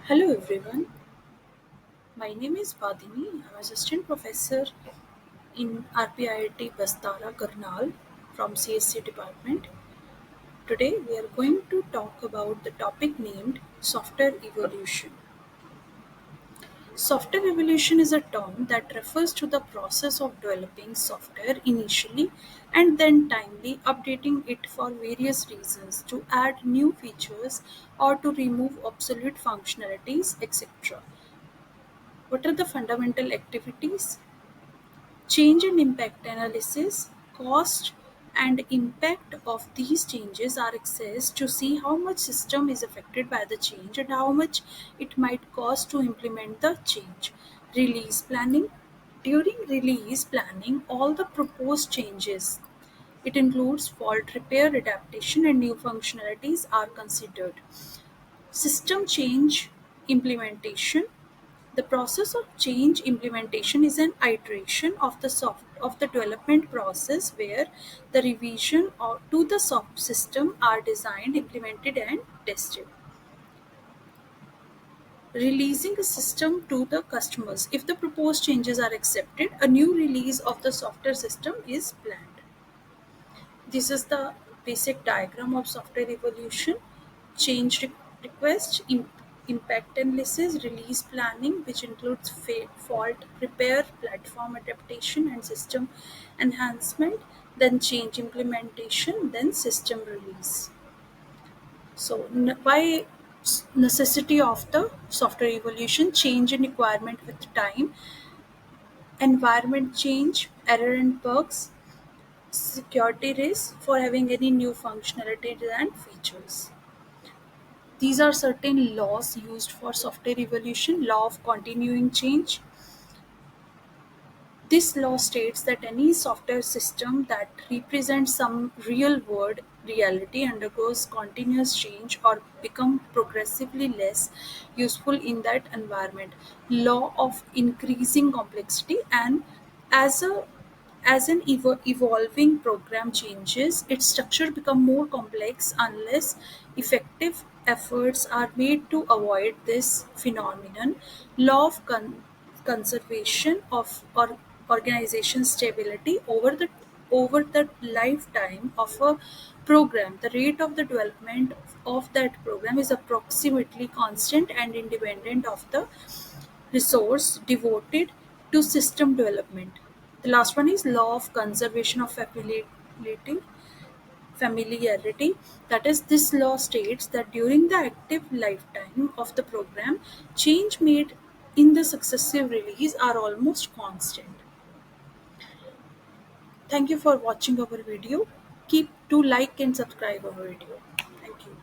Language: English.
Hello everyone, my name is Vadini. I'm assistant professor in RPIIT Bastara Karnal from CSE department. Today we are going to talk about the topic named software evolution. Software evolution is a term that refers to the process of developing software initially and then timely updating it for various reasons to add new features or to remove obsolete functionalities, etc. What are the fundamental activities? Change and impact analysis. Cost and impact of these changes are assessed to see how much system is affected by the change and how much it might cost to implement the change. Release planning. During release planning, all the proposed changes, it includes fault repair, adaptation, and new functionalities are considered. System change implementation. The process of change implementation is an iteration of the development process where the revision to the soft system are designed, implemented, and tested. Releasing a system to the customers. If the proposed changes are accepted, a new release of the software system is planned. This is the basic diagram of software evolution. Change request, impact analysis, release planning, which includes fault repair, platform adaptation, and system enhancement, then change implementation, then system release. So, why necessity of the software evolution? Change in requirement with time, environment change, error and bugs, security risk for having any new functionalities and features. These are certain laws used for software evolution. Law of continuing change. This law states that any software system that represents some real world reality undergoes continuous change or become progressively less useful in that environment. Law of increasing complexity, and as a as an evolving program changes, its structure become more complex unless effective efforts are made to avoid this phenomenon. Law of conservation of organization stability. Over the lifetime of a program, the rate of the development of that program is approximately constant and independent of the resource devoted to system development. The last one is law of conservation of familiarity. That is, this law states that during the active lifetime of the program, change made in the successive release are almost constant. Thank you for watching our video. Keep to like and subscribe our video. Thank you.